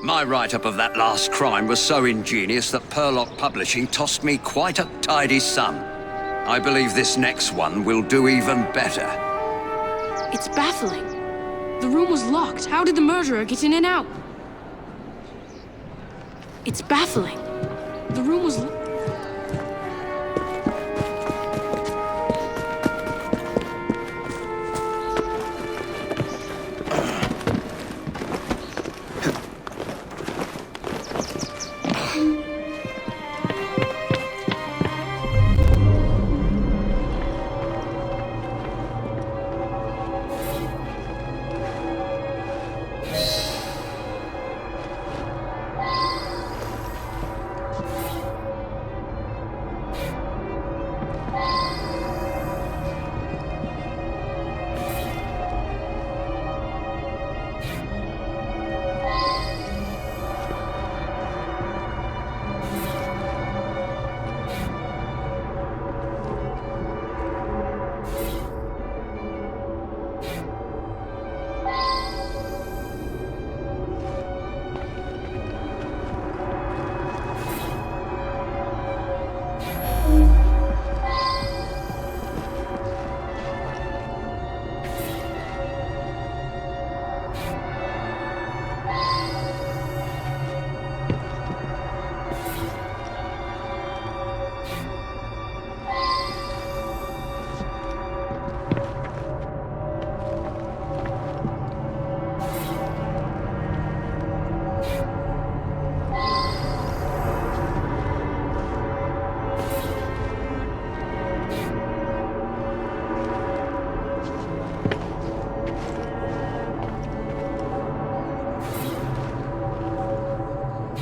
My write-up of that last crime was so ingenious that Perlock Publishing tossed me quite a tidy sum. I believe this next one will do even better. It's baffling. The room was locked. How did the murderer get in and out? It's baffling. The room was locked.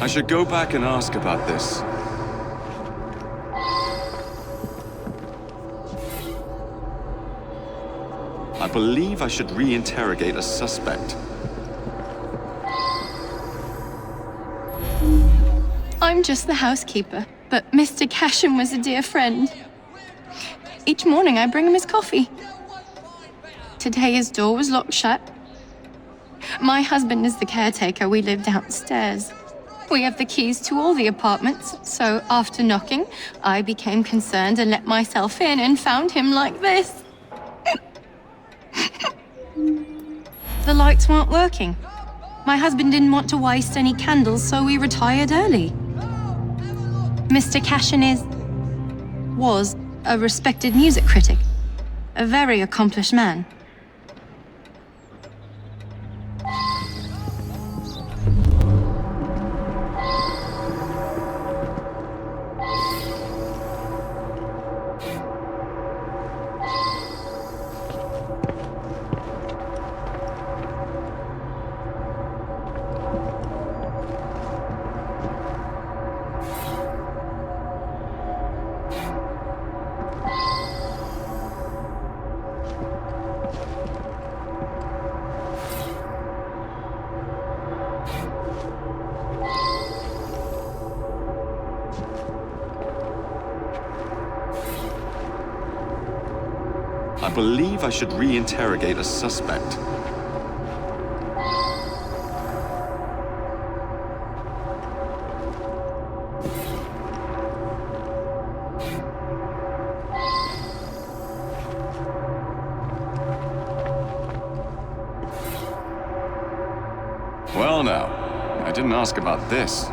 I should go back and ask about this. I believe I should re-interrogate a suspect. I'm just the housekeeper, but Mr. Cashin was a dear friend. Each morning I bring him his coffee. Today his door was locked shut. My husband is the caretaker. We live downstairs. We have the keys to all the apartments, so after knocking, I became concerned and let myself in and found him like this. The lights weren't working. My husband didn't want to waste any candles, so we retired early. Mr. Cashin was a respected music critic, a very accomplished man. I believe I should re-interrogate a suspect. Well now, I didn't ask about this.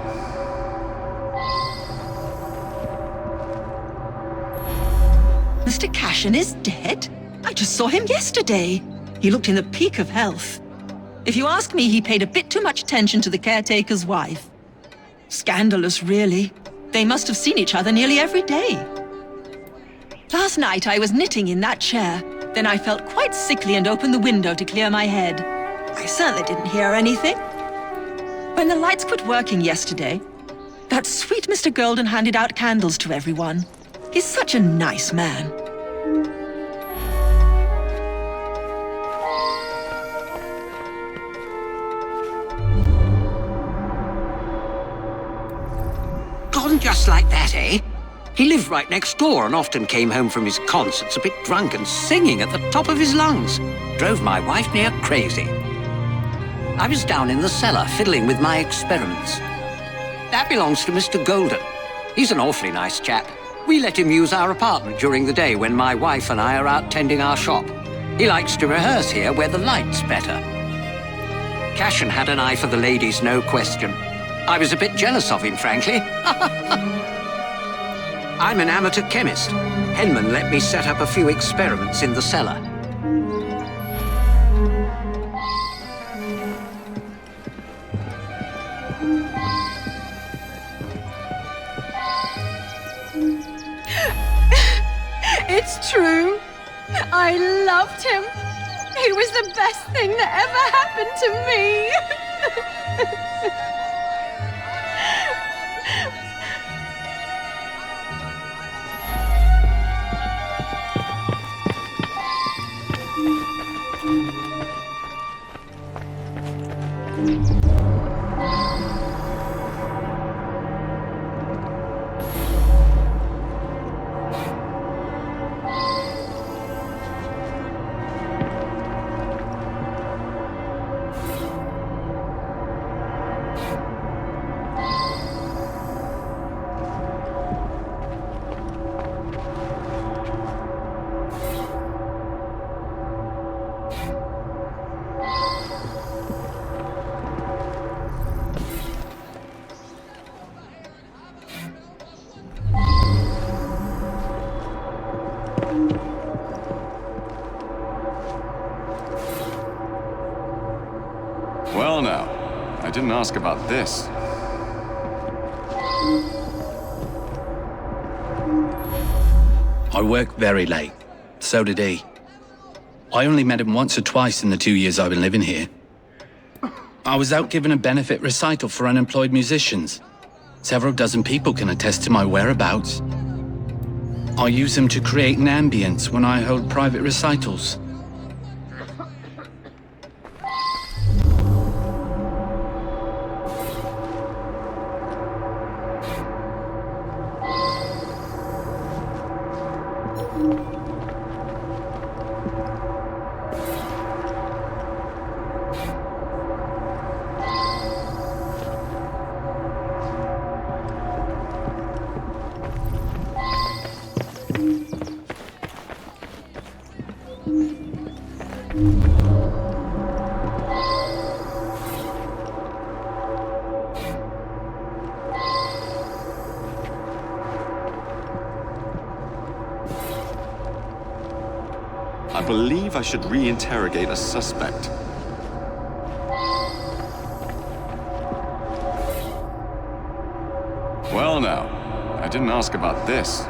Mr. Cashin is dead? I just saw him yesterday. He looked in the peak of health. If you ask me, he paid a bit too much attention to the caretaker's wife. Scandalous, really. They must have seen each other nearly every day. Last night I was knitting in that chair. Then I felt quite sickly and opened the window to clear my head. I certainly didn't hear anything. When the lights quit working yesterday, that sweet Mr. Golden handed out candles to everyone. He's such a nice man. Gone just like that, eh? He lived right next door and often came home from his concerts a bit drunk and singing at the top of his lungs. Drove my wife near crazy. I was down in the cellar fiddling with my experiments. That belongs to Mr. Golden. He's an awfully nice chap. We let him use our apartment during the day when my wife and I are out tending our shop. He likes to rehearse here where the light's better. Cashin had an eye for the ladies, no question. I was a bit jealous of him, frankly. I'm an amateur chemist. Henman let me set up a few experiments in the cellar. It's true. I loved him. He was the best thing that ever happened to me. Well now, I didn't ask about this. I work very late. So did he. I only met him once or twice in the 2 years I've been living here. I was out giving a benefit recital for unemployed musicians. Several dozen people can attest to my whereabouts. I use them to create an ambience when I hold private recitals. I believe I should reinterrogate a suspect. Well now, I didn't ask about this.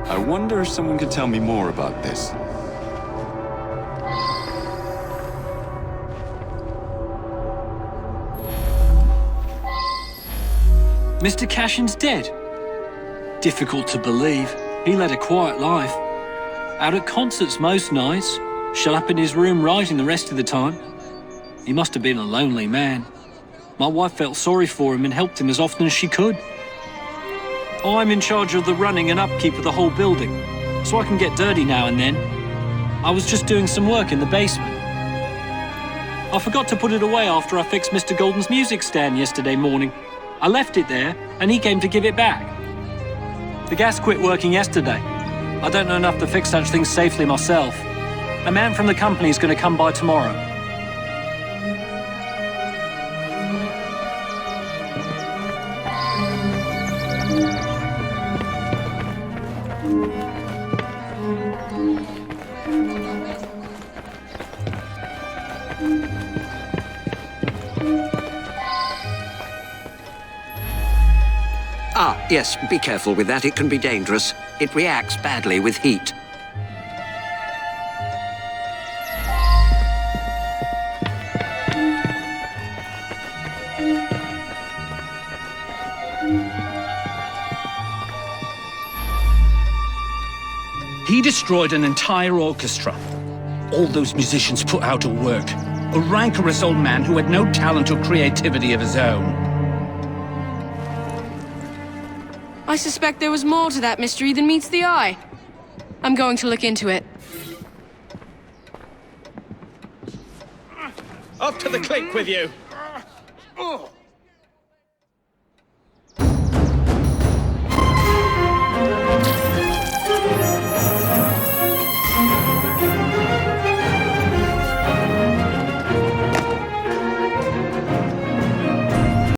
I wonder if someone could tell me more about this. Mr. Cashin's dead. Difficult to believe. He led a quiet life. Out at concerts most nights, shut up in his room writing the rest of the time. He must have been a lonely man. My wife felt sorry for him and helped him as often as she could. I'm in charge of the running and upkeep of the whole building, so I can get dirty now and then. I was just doing some work in the basement. I forgot to put it away after I fixed Mr. Golden's music stand yesterday morning. I left it there, and he came to give it back. The gas quit working yesterday. I don't know enough to fix such things safely myself. A man from the company is going to come by tomorrow. Ah, yes, be careful with that. It can be dangerous. It reacts badly with heat. He destroyed an entire orchestra. All those musicians put out of work. A rancorous old man who had no talent or creativity of his own. I suspect there was more to that mystery than meets the eye. I'm going to look into it. Up to the clink with you!